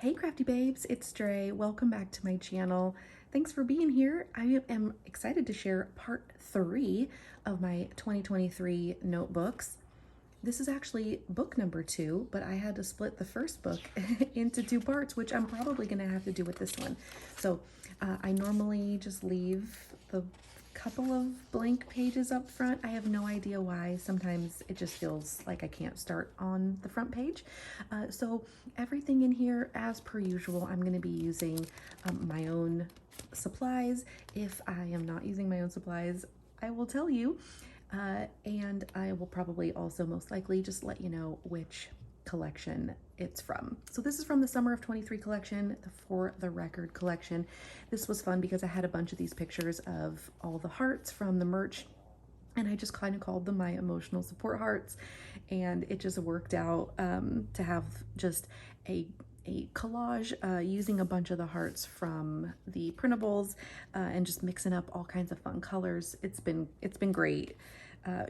Hey crafty babes, it's Dre. Welcome back to my channel. Thanks for being here. I am excited to share part 3 of my 2023 notebooks. This is actually book number 2, but I had to split the first book into 2 parts, which I'm probably gonna have to do with this one. So I normally just leave the couple of blank pages up front. I have no idea why. Sometimes it just feels like I can't start on the front page. So everything in here, as per usual, I'm going to be using my own supplies. If I am not using my own supplies, I will tell you. And I will probably also most likely just let you know which collection it's from. So this is from the summer of 23 collection, the For the Record collection. This was fun because I had a bunch of these pictures of all the hearts from the merch, and I just kind of called them my emotional support hearts, and it just worked out to have just a collage using a bunch of the hearts from the printables and just mixing up all kinds of fun colors. It's been great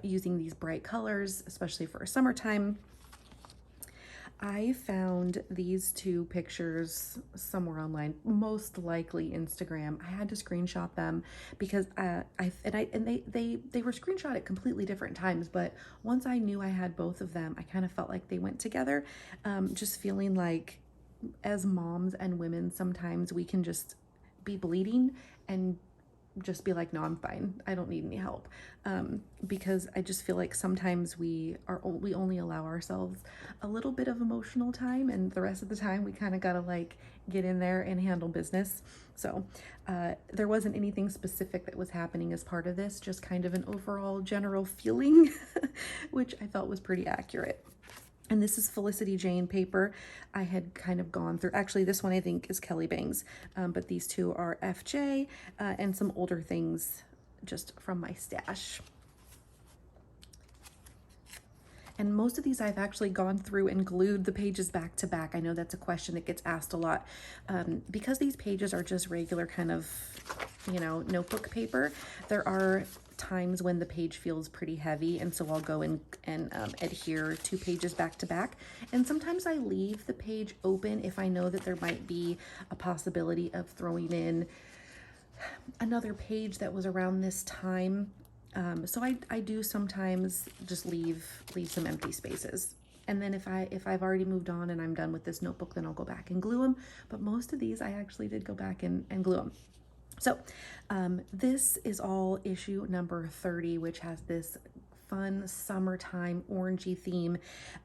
using these bright colors, especially for summertime. I found these 2 pictures somewhere online, most likely Instagram. I had to screenshot them because they were screenshot at completely different times, but once I knew I had both of them, I kind of felt like they went together. Just feeling like as moms and women, sometimes we can just be bleeding and just be like, no, I'm fine, I don't need any help, because I just feel like sometimes we only allow ourselves a little bit of emotional time, and the rest of the time we kind of gotta like get in there and handle business. So there wasn't anything specific that was happening as part of this, just kind of an overall general feeling which I felt was pretty accurate. And this is Felicity Jane paper. I had kind of gone through, actually this one I think is Kelly Bangs, but these 2 are FJ and some older things just from my stash. And most of these I've actually gone through and glued the pages back to back. I know that's a question that gets asked a lot. Because these pages are just regular kind of, notebook paper, there are times when the page feels pretty heavy, and so I'll go and adhere 2 pages back to back. And sometimes I leave the page open if I know that there might be a possibility of throwing in another page that was around this time. So I do sometimes just leave some empty spaces. And then if I've already moved on and I'm done with this notebook, then I'll go back and glue them. But most of these I actually did go back and glue them. So this is all issue number 30, which has this fun summertime orangey theme.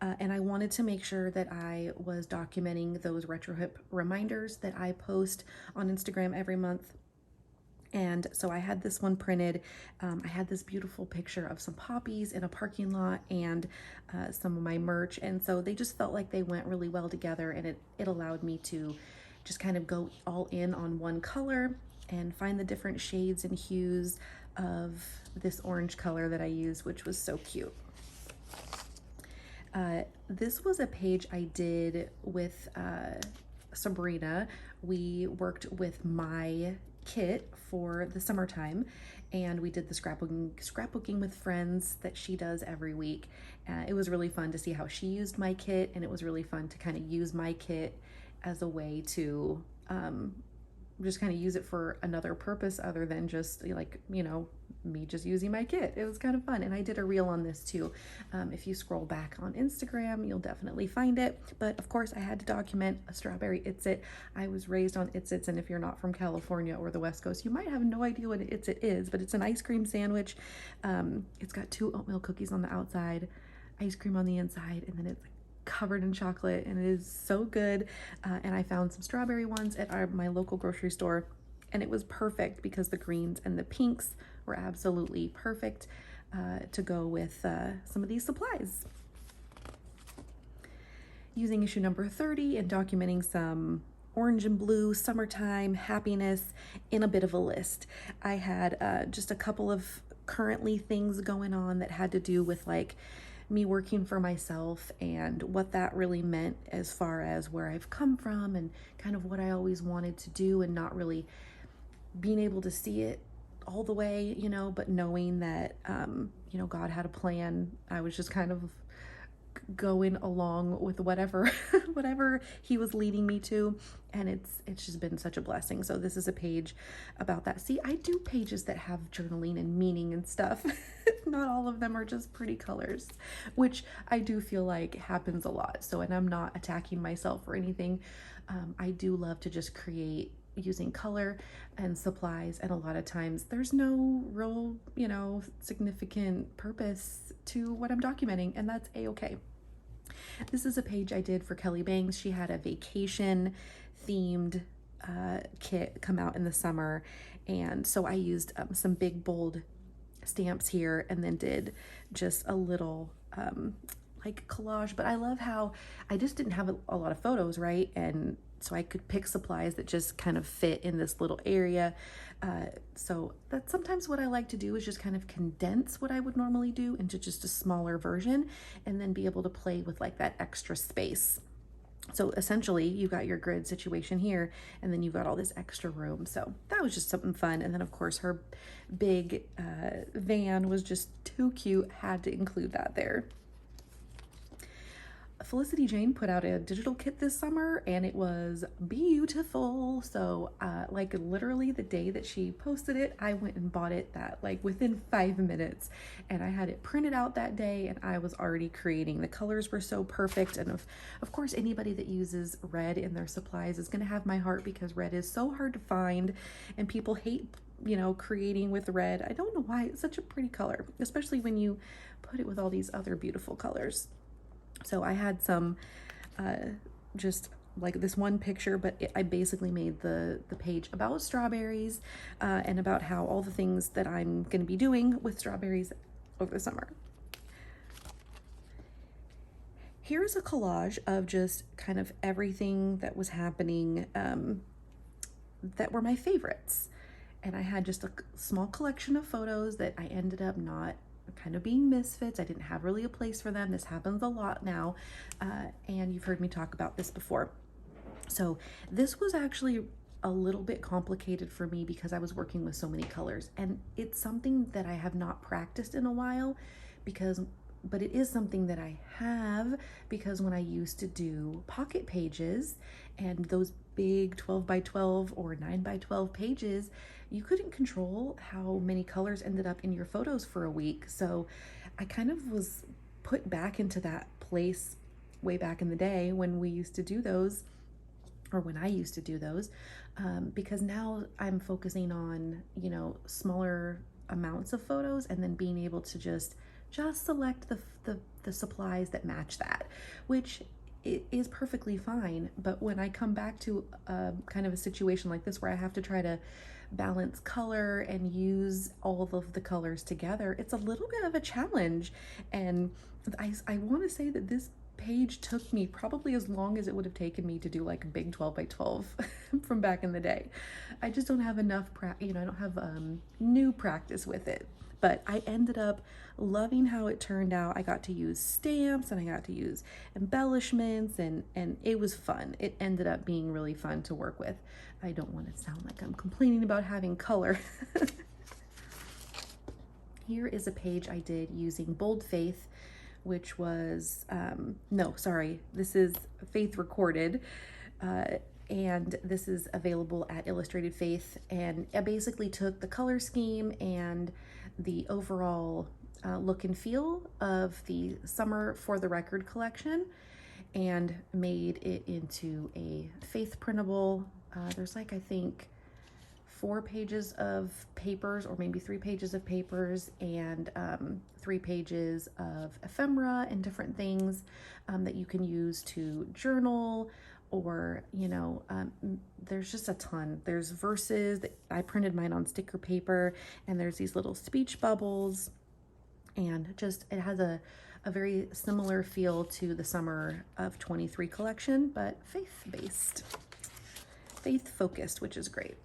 And I wanted to make sure that I was documenting those retro hip reminders that I post on Instagram every month. And so I had this one printed. I had this beautiful picture of some poppies in a parking lot and some of my merch. And so they just felt like they went really well together, and it allowed me to just kind of go all in on one color and find the different shades and hues of this orange color that I used, which was so cute. This was a page I did with Sabrina. We worked with my kit for the summertime, and we did the scrapbooking with friends that she does every week. It was really fun to see how she used my kit, and it was really fun to kind of use my kit as a way to just kind of use it for another purpose other than just like, me just using my kit. It was kind of fun. And I did a reel on this too. If you scroll back on Instagram, you'll definitely find it. But of course I had to document a strawberry Itsit. I was raised on Itsits, and if you're not from California or the West Coast, you might have no idea what an Itsit is, but it's an ice cream sandwich. It's got 2 oatmeal cookies on the outside, ice cream on the inside, and then it's covered in chocolate, and it is so good. And I found some strawberry ones at my local grocery store, and it was perfect because the greens and the pinks were absolutely perfect to go with some of these supplies. Using issue number 30 and documenting some orange and blue summertime happiness in a bit of a list. I had just a couple of currently things going on that had to do with like me working for myself and what that really meant as far as where I've come from and kind of what I always wanted to do, and not really being able to see it all the way, but knowing that, God had a plan. I was just kind of going along with whatever whatever he was leading me to, and it's just been such a blessing. So this is a page about that. See, I do pages that have journaling and meaning and stuff. Not all of them are just pretty colors, which I do feel like happens a lot. So, and I'm not attacking myself or anything. I do love to just create using color and supplies, and a lot of times there's no real, significant purpose to what I'm documenting, and that's a-okay. This is a page I did for Kelly Bangs. She had a vacation themed kit come out in the summer, and so I used some big bold stamps here and then did just a little like collage. But I love how I just didn't have a lot of photos, right? And so I could pick supplies that just kind of fit in this little area. So that's sometimes what I like to do, is just kind of condense what I would normally do into just a smaller version, and then be able to play with like that extra space. So essentially you got your grid situation here, and then you've got all this extra room. So that was just something fun. And then of course her big van was just too cute, had to include that there. Felicity Jane put out a digital kit this summer, and it was beautiful. So like literally the day that she posted it, I went and bought it like within 5 minutes, and I had it printed out that day, and I was already creating. The colors were so perfect, and of course anybody that uses red in their supplies is going to have my heart, because red is so hard to find and people hate creating with red. I don't know why. It's such a pretty color, especially when you put it with all these other beautiful colors. So I had some just like this one picture, but I basically made the page about strawberries and about how all the things that I'm going to be doing with strawberries over the summer. Here's a collage of just kind of everything that was happening that were my favorites. And I had just a small collection of photos that I ended up not kind of being misfits. I didn't have really a place for them. This happens a lot now, and you've heard me talk about this before. So this was actually a little bit complicated for me because I was working with so many colors, and it's something that I have not practiced in a while, but it is something that I have, because when I used to do pocket pages and those big 12 by 12 or 9 by 12 pages, you couldn't control how many colors ended up in your photos for a week. So I kind of was put back into that place way back in the day when we used to do those, or when I used to do those, because now I'm focusing on, smaller amounts of photos, and then being able to just select the supplies that match that, which it is perfectly fine. But when I come back to kind of a situation like this where I have to try to balance color and use all of the colors together, it's a little bit of a challenge. And I want to say that this page took me probably as long as it would have taken me to do like a big 12 by 12 from back in the day. I just don't have enough I don't have new practice with it. But I ended up loving how it turned out. I got to use stamps, and I got to use embellishments, and it was fun. It ended up being really fun to work with. I don't want to sound like I'm complaining about having color. Here is a page I did using Bold Faith, which was, this is Faith Recorded. And this is available at Illustrated Faith. And I basically took the color scheme and the overall look and feel of the Summer for the Record collection and made it into a Faith printable. There's like, I think, 4 pages of papers, or maybe 3 pages of papers, and 3 pages of ephemera and different things that you can use to journal, or there's just a ton. There's verses that I printed mine on sticker paper, and there's these little speech bubbles, and just it has a very similar feel to the Summer of 23 collection, but faith-based, faith-focused, which is great.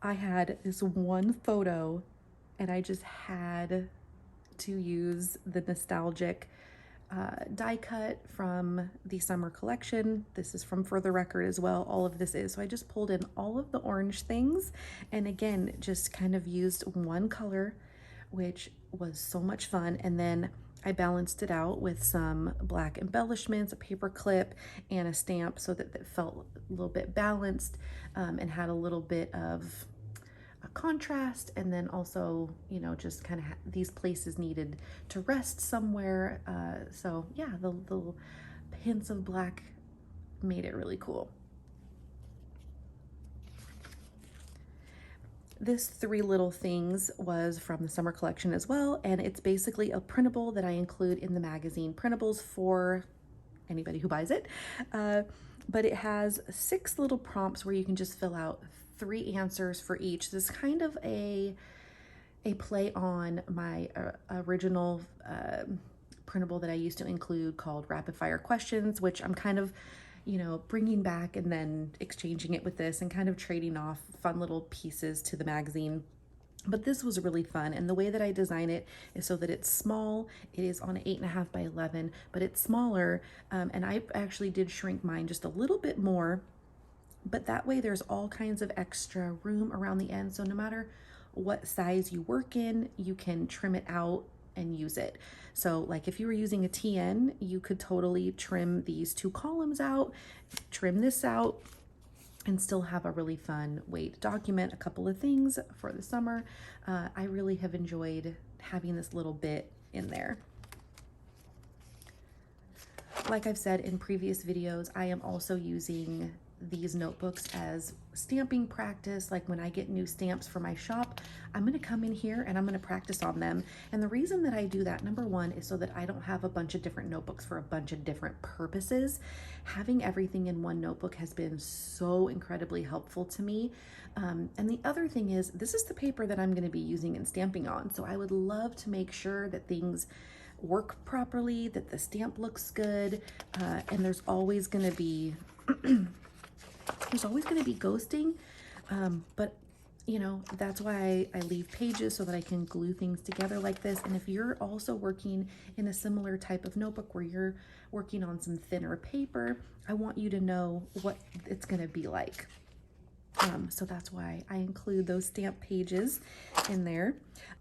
I had this one photo, and I just had to use the nostalgic die cut from the summer collection. This is from For the Record as well. All of this is. So I just pulled in all of the orange things, and again, just kind of used one color, which was so much fun. And then I balanced it out with some black embellishments, a paper clip, and a stamp so that it felt a little bit balanced and had a little bit of a contrast. And then also, you know, just kind of these places needed to rest somewhere. So yeah, the hints of black made it really cool. This Three Little Things was from the summer collection as well, and it's basically a printable that I include in the magazine printables for anybody who buys it. But it has 6 little prompts where you can just fill out 3 answers for each. This is kind of a play on my original printable that I used to include called Rapid Fire Questions, which I'm kind of, you know, bringing back and then exchanging it with this and kind of trading off fun little pieces to the magazine. But this was really fun, and the way that I design it is so that it's small. It is on 8.5 by 11, but it's smaller, and I actually did shrink mine just a little bit more, but that way there's all kinds of extra room around the end, so no matter what size you work in, you can trim it out and use it. So like if you were using a TN, you could totally trim these 2 columns out, trim this out, and still have a really fun way to document a couple of things for the summer. I really have enjoyed having this little bit in there. Like I've said in previous videos, I am also using these notebooks as stamping practice. Like when I get new stamps for my shop, I'm going to come in here and I'm going to practice on them. And the reason that I do that, number one, is so that I don't have a bunch of different notebooks for a bunch of different purposes. Having everything in one notebook has been so incredibly helpful to me. And the other thing is, this is the paper that I'm going to be using and stamping on. So I would love to make sure that things work properly, that the stamp looks good, and there's always going to be ghosting, but you know, that's why I leave pages so that I can glue things together like this. And if you're also working in a similar type of notebook where you're working on some thinner paper, I want you to know what it's going to be like. So that's why I include those stamp pages in there.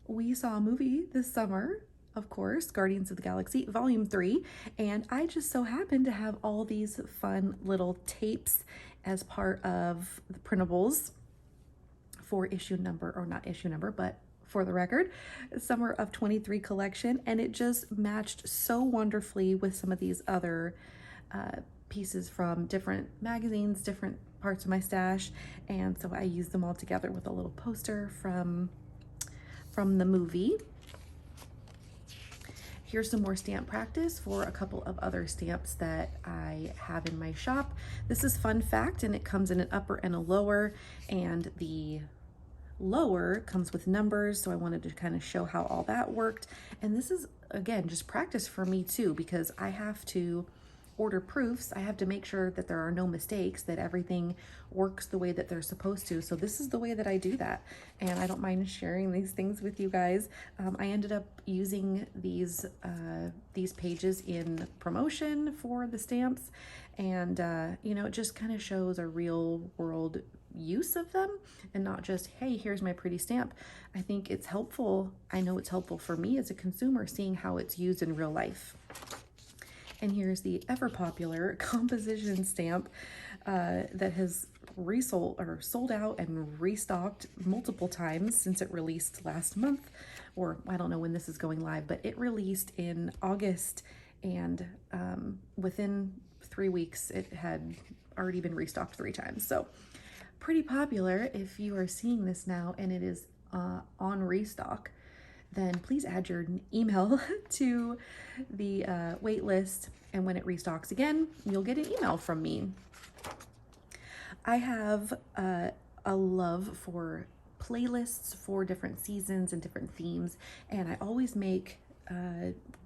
We saw a movie this summer, of course, Guardians of the Galaxy Volume 3, and I just so happened to have all these fun little tapes as part of the printables for issue number, or not issue number, but for the record, Summer of 23 collection, and it just matched so wonderfully with some of these other pieces from different magazines, different parts of my stash, and so I used them all together with a little poster from the movie. Here's some more stamp practice for a couple of other stamps that I have in my shop. This is fun fact, and it comes in an upper and a lower, and the lower comes with numbers, so I wanted to kind of show how all that worked. And this is, again, just practice for me too, because I have to order proofs. I have to make sure that there are no mistakes, that everything works the way that they're supposed to. So this is the way that I do that, and I don't mind sharing these things with you guys. I ended up using these pages in promotion for the stamps, and you know, it just kind of shows a real world use of them and not just, hey, here's my pretty stamp. I think it's helpful. I know it's helpful for me as a consumer seeing how it's used in real life. And here's the ever popular composition stamp that has sold out and restocked multiple times since it released last month, or I don't know when this is going live, but it released in August, and within 3 weeks it had already been restocked 3 times. So pretty popular. If you are seeing this now and it is on restock, then please add your email to the wait list, and when it restocks again, you'll get an email from me. I have a love for playlists for different seasons and different themes, and I always make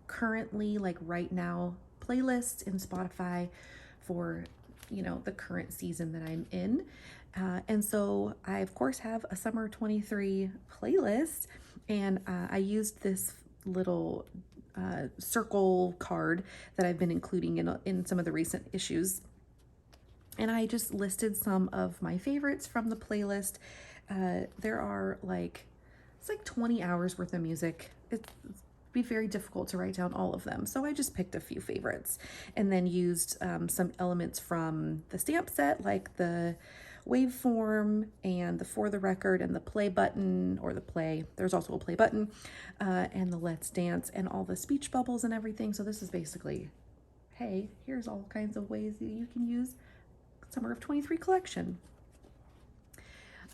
currently, like right now, playlists in Spotify for, you know, the current season that I'm in. And so I, of course, have a Summer 23 playlist, and I used this little circle card that I've been including in some of the recent issues. And I just listed some of my favorites from the playlist. There are it's like 20 hours worth of music. It's be very difficult to write down all of them. So I just picked a few favorites and then used some elements from the stamp set, like the waveform and the for the record and the play button, or the play, there's also a play button, and the let's dance and all the speech bubbles and everything. So this is basically, hey, here's all kinds of ways that you can use Summer of 23 collection.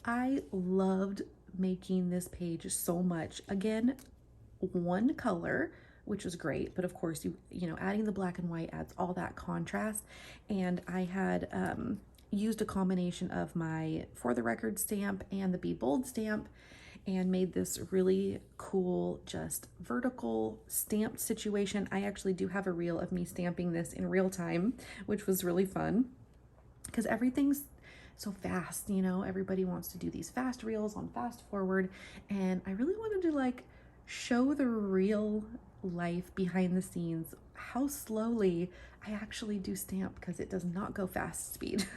I loved making this page so much. Again, one color, which was great, but of course you know, adding the black and white adds all that contrast. And I had used a combination of my for the record stamp and the Be Bold stamp, and made this really cool just vertical stamped situation. I actually do have a reel of me stamping this in real time, which was really fun because everything's so fast, you know, everybody wants to do these fast reels on fast forward, and I really wanted to like show the real life behind the scenes, how slowly I actually do stamp, because it does not go fast speed.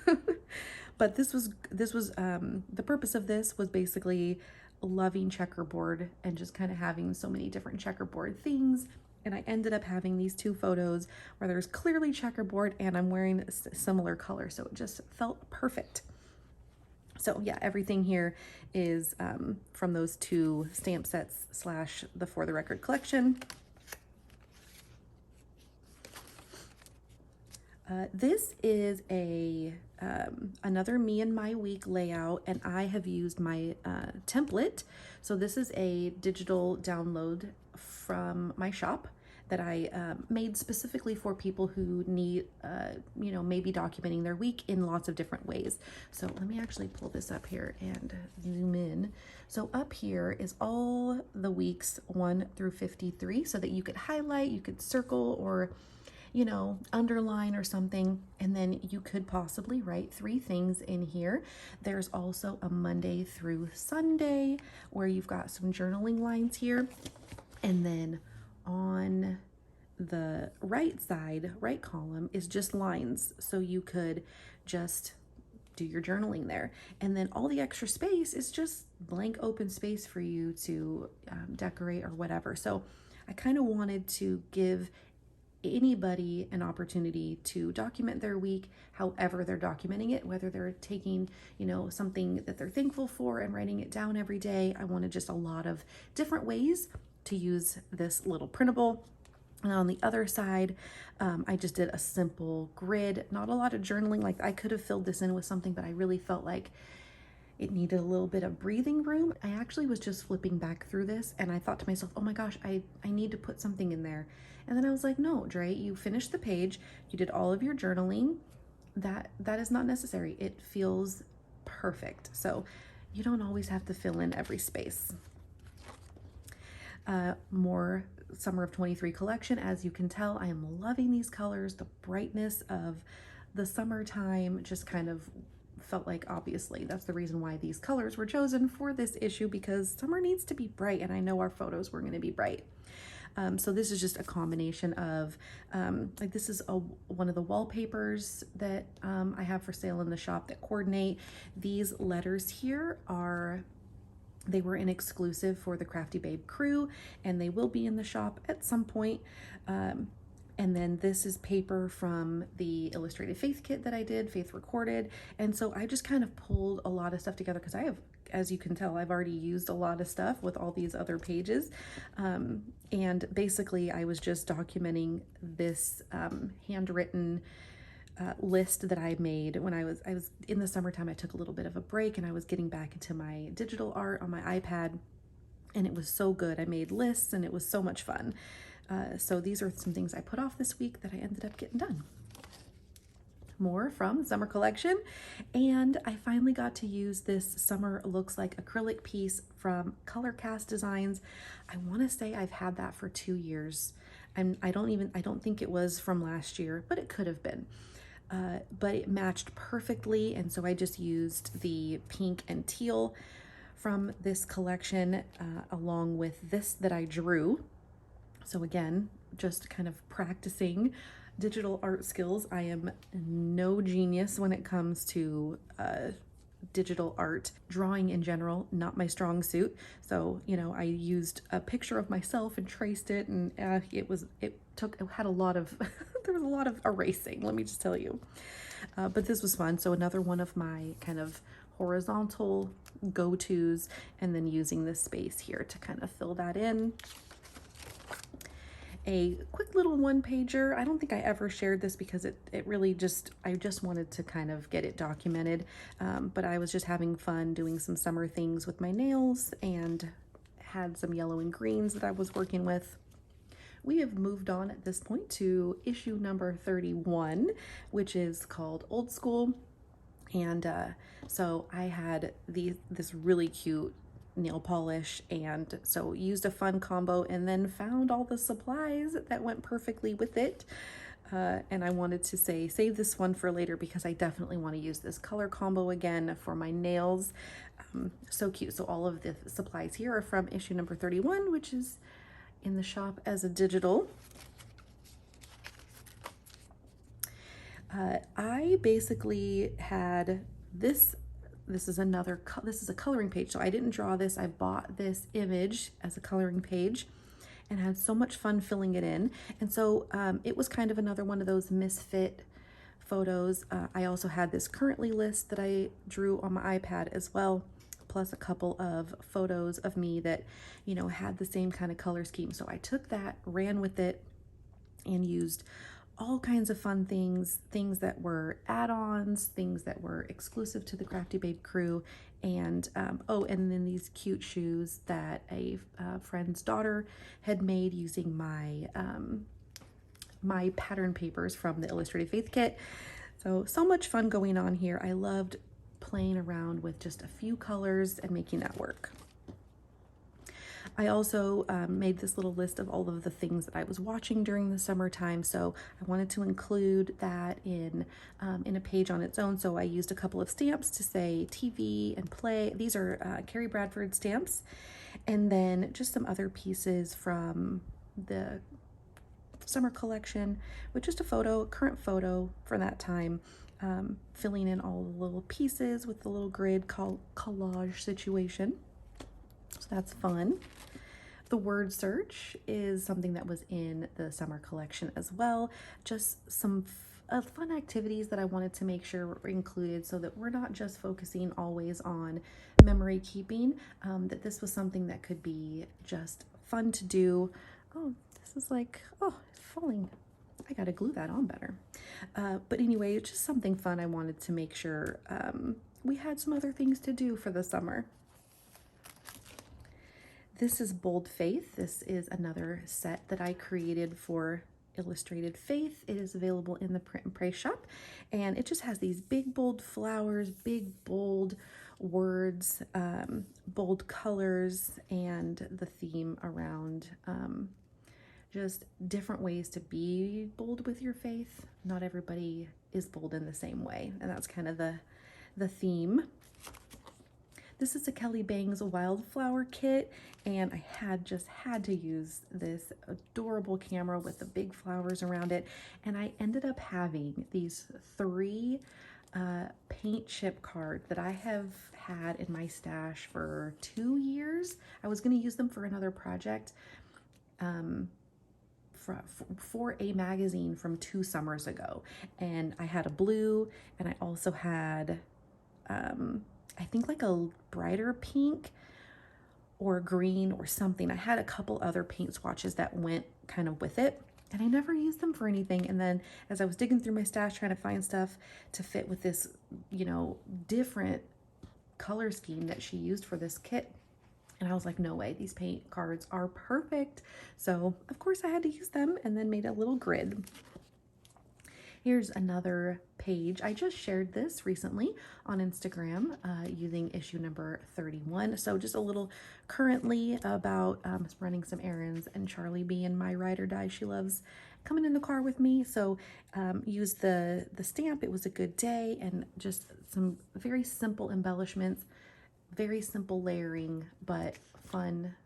But this was the purpose of this was basically loving checkerboard and just kind of having so many different checkerboard things. And I ended up having these two photos where there's clearly checkerboard and I'm wearing a similar color, so it just felt perfect. So yeah, everything here is from those two stamp sets slash the For the Record collection. This is a another me and my week layout, and I have used my template. So this is a digital download from my shop that I made specifically for people who need, you know, maybe documenting their week in lots of different ways. So let me actually pull this up here and zoom in. So up here is all the weeks 1 through 53, so that you could highlight, you could circle, or you know, underline or something, and then you could possibly write 3 things in here. There's also a Monday through Sunday where you've got some journaling lines here, and then on the right side, right column, is just lines, so you could just do your journaling there. And then all the extra space is just blank open space for you to decorate or whatever. So I kind of wanted to give anybody an opportunity to document their week however they're documenting it, whether they're taking, you know, something that they're thankful for and writing it down every day. I wanted just a lot of different ways to use this little printable. And on the other side, I just did a simple grid, not a lot of journaling. Like I could have filled this in with something, but I really felt like it needed a little bit of breathing room. I actually was just flipping back through this and I thought to myself, oh my gosh, I need to put something in there. And then I was like, no, Dre, you finished the page, you did all of your journaling. That is not necessary. It feels perfect. So you don't always have to fill in every space. More Summer of 23 collection. As you can tell, I am loving these colors. The brightness of the summertime just kind of felt like, obviously that's the reason why these colors were chosen for this issue, because summer needs to be bright, and I know our photos were going to be bright. So this is just a combination of like this is one of the wallpapers that I have for sale in the shop that coordinate. These letters here they were an exclusive for the Crafty Babe crew, and they will be in the shop at some point. And then this is paper from the Illustrated Faith kit that I did, Faith Recorded. And so I just kind of pulled a lot of stuff together because I have, as you can tell, I've already used a lot of stuff with all these other pages. And basically I was just documenting this handwritten list that I made when I was in the summertime. I took a little bit of a break and I was getting back into my digital art on my iPad, and it was so good. I made lists and it was so much fun. So these are some things I put off this week that I ended up getting done. More from the summer collection, and I finally got to use this Summer Looks Like acrylic piece from Color Cast Designs. I want to say I've had that for 2 years. I don't think it was from last year, but it could have been. But it matched perfectly, and so I just used the pink and teal from this collection along with this that I drew. So again, just kind of practicing digital art skills. I am no genius when it comes to digital art. Drawing in general, not my strong suit. So, you know, I used a picture of myself and traced it, and it had a lot of, there was a lot of erasing, let me just tell you. But this was fun. So another one of my kind of horizontal go-tos, and then using this space here to kind of fill that in. A quick little one pager. I don't think I ever shared this because it really just, I just wanted to kind of get it documented. But I was just having fun doing some summer things with my nails and had some yellow and greens that I was working with. We have moved on at this point to issue number 31, which is called Old School. And so I had this really cute nail polish, and so used a fun combo and then found all the supplies that went perfectly with it. And I wanted to say, save this one for later because I definitely want to use this color combo again for my nails. So cute. So all of the supplies here are from issue number 31, which is in the shop as a digital. I basically had this is a coloring page. So I didn't draw this. I bought this image as a coloring page and had so much fun filling it in. And so it was kind of another one of those misfit photos. I also had this currently list that I drew on my iPad as well, plus a couple of photos of me that, you know, had the same kind of color scheme. So I took that, ran with it, and used all kinds of fun things that were add-ons, things that were exclusive to the Crafty Babe crew, and oh, and then these cute shoes that a friend's daughter had made using my my pattern papers from the Illustrated Faith kit. So much fun going on here. I loved playing around with just a few colors and making that work. I also made this little list of all of the things that I was watching during the summertime, so I wanted to include that in a page on its own. So I used a couple of stamps to say TV and play. These are Carrie Bradford stamps, and then just some other pieces from the summer collection with just a current photo for that time, filling in all the little pieces with the little grid collage situation. So that's fun. The word search is something that was in the summer collection as well. Just some fun activities that I wanted to make sure were included so that we're not just focusing always on memory keeping, that this was something that could be just fun to do. Oh, this is like, oh, it's falling. I gotta glue that on better. But anyway, it's just something fun. I wanted to make sure we had some other things to do for the summer. This is Bold Faith. This is another set that I created for Illustrated Faith. It is available in the Print and Pray shop, and it just has these big bold flowers, big bold words, bold colors, and the theme around just different ways to be bold with your faith. Not everybody is bold in the same way, and that's kind of the theme. This is a Kelly Bangs wildflower kit, and I had to use this adorable camera with the big flowers around it, and I ended up having these 3 paint chip cards that I have had in my stash for 2 years. I was going to use them for another project, for a magazine from 2 summers ago, and I had a blue, and I also had I think like a brighter pink or green or something. I had a couple other paint swatches that went kind of with it, and I never used them for anything. And then as I was digging through my stash trying to find stuff to fit with this, you know, different color scheme that she used for this kit, and I was like, no way, these paint cards are perfect. So of course I had to use them, and then made a little grid. Here's another page. I just shared this recently on Instagram using issue number 31. So just a little currently about running some errands, and Charlie being my ride or die. She loves coming in the car with me. So used the stamp, it was a good day, and just some very simple embellishments, very simple layering, but fun,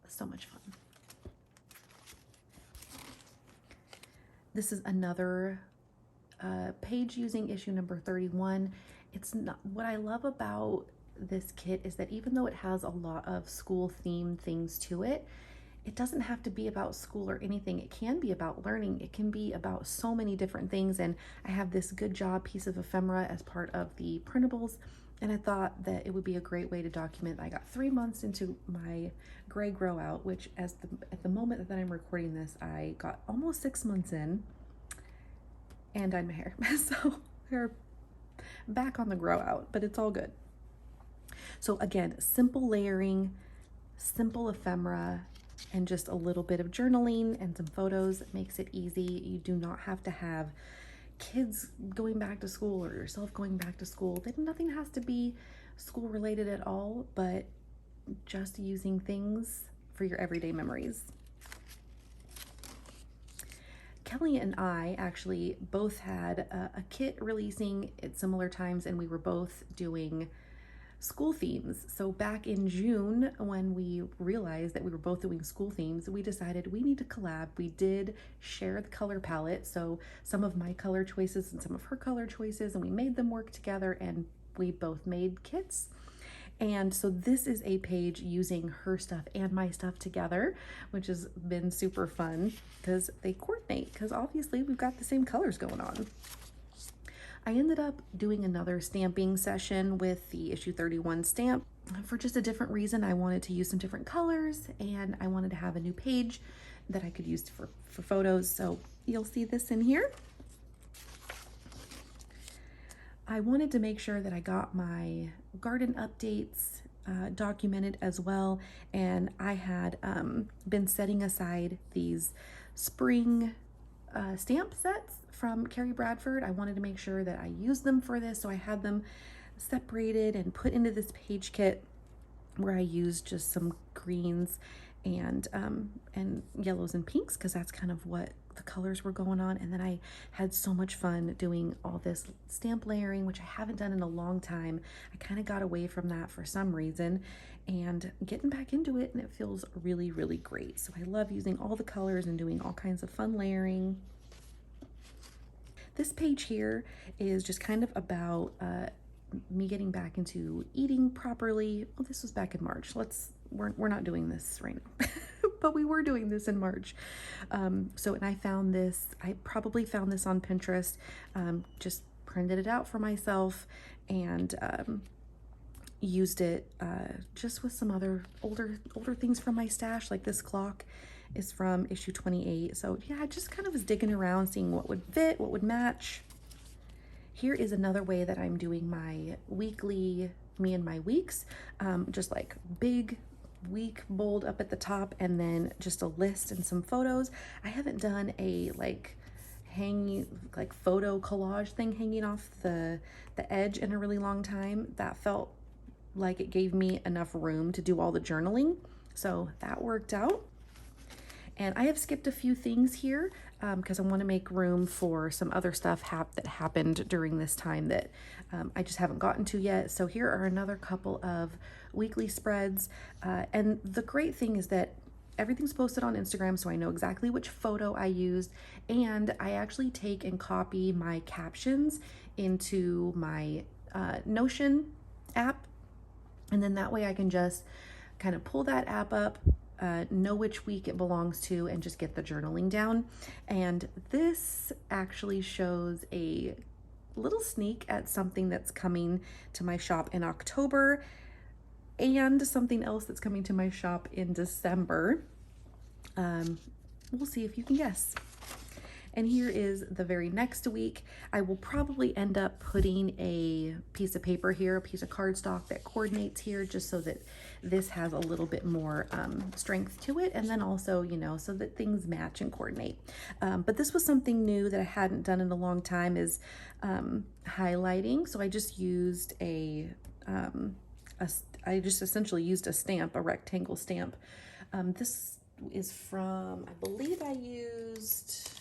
so much fun. This is another page using issue number 31, it's not, what I love about this kit is that even though it has a lot of school themed things to it, it doesn't have to be about school or anything. It can be about learning. It can be about so many different things. And I have this Good Job piece of ephemera as part of the printables. And I thought that it would be a great way to document. I got 3 months into my gray grow out, which at the moment that I'm recording this, I got almost 6 months in, and dyed my hair. So we're back on the grow out, but it's all good. So again, simple layering, simple ephemera, and just a little bit of journaling and some photos makes it easy. You do not have to have kids going back to school or yourself going back to school. Nothing has to be school related at all, but just using things for your everyday memories. Kelly and I actually both had a kit releasing at similar times, and we were both doing school themes. So back in June, when we realized that we were both doing school themes, we decided we need to collab. We did share the color palette, so some of my color choices and some of her color choices, and we made them work together, and we both made kits. And so this is a page using her stuff and my stuff together, which has been super fun because they coordinate, because obviously we've got the same colors going on. I ended up doing another stamping session with the issue 31 stamp for just a different reason. I wanted to use some different colors, and I wanted to have a new page that I could use for photos. So you'll see this in here. I wanted to make sure that I got my garden updates documented as well, and I had been setting aside these spring stamp sets from Carrie Bradford. I wanted to make sure that I used them for this, so I had them separated and put into this page kit where I used just some greens and yellows and pinks, because that's kind of what the colors were going on. And then I had so much fun doing all this stamp layering, which I haven't done in a long time. I kind of got away from that for some reason, and getting back into it, and it feels really, really great. So I love using all the colors and doing all kinds of fun layering. This page here is just kind of about me getting back into eating properly. Well, this was back in March. We're not doing this right now, but we were doing this in March. And I found this, I probably found this on Pinterest, just printed it out for myself, and used it just with some other older things from my stash. Like this clock is from issue 28. So yeah, I just kind of was digging around, seeing what would fit, what would match. Here is another way that I'm doing my weekly, me and my weeks, just like big week bold up at the top, and then just a list and some photos. I haven't done a photo collage thing hanging off the edge in a really long time. That felt like it gave me enough room to do all the journaling, so that worked out. And I have skipped a few things here because I want to make room for some other stuff that happened during this time that I just haven't gotten to yet. So here are another couple of weekly spreads. And the great thing is that everything's posted on Instagram, so I know exactly which photo I used. And I actually take and copy my captions into my Notion app. And then that way I can just kind of pull that app up, know which week it belongs to, and just get the journaling down. And this actually shows a little sneak at something that's coming to my shop in October, and something else that's coming to my shop in December. We'll see if you can guess. And here is the very next week. I will probably end up putting a piece of paper here, a piece of cardstock that coordinates here, just so that this has a little bit more strength to it. And then also, you know, so that things match and coordinate. But this was something new that I hadn't done in a long time, is highlighting. So I just used I just essentially used a stamp, a rectangle stamp. This is from, I believe I used...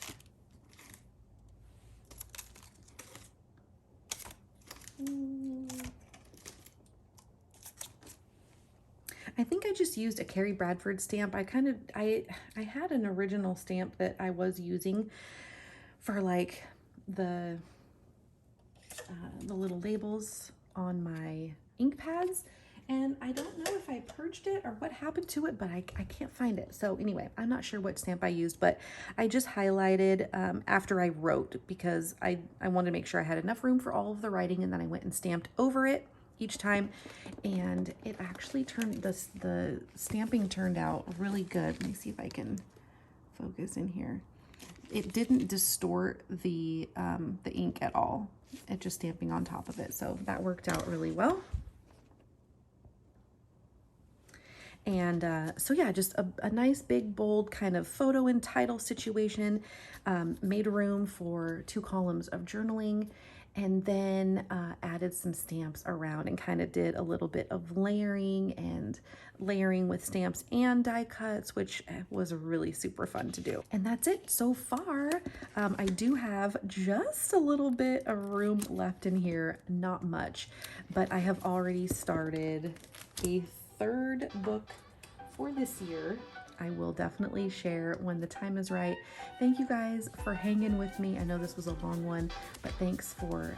I think I just used a Carrie Bradford stamp. I had an original stamp that I was using for like the the little labels on my ink pads. And I don't know if I purged it or what happened to it, but I can't find it. So anyway, I'm not sure what stamp I used, but I just highlighted after I wrote, because I wanted to make sure I had enough room for all of the writing, and then I went and stamped over it each time, and it actually turned, the stamping turned out really good. Let me see if I can focus in here. It didn't distort the ink at all. It just stamping on top of it. So that worked out really well. And so yeah, just a nice big bold kind of photo and title situation. Made room for 2 columns of journaling, and then added some stamps around and kind of did a little bit of layering with stamps and die cuts, which was really super fun to do. And that's it so far. I do have just a little bit of room left in here, not much, but I have already started a 3rd book for this year. I will definitely share when the time is right. Thank you guys for hanging with me. I know this was a long one, but thanks for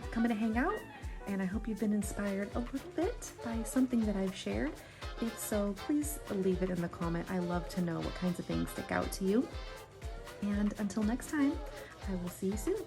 coming to hang out. And I hope you've been inspired a little bit by something that I've shared. If so, please leave it in the comment. I love to know what kinds of things stick out to you. And until next time, I will see you soon.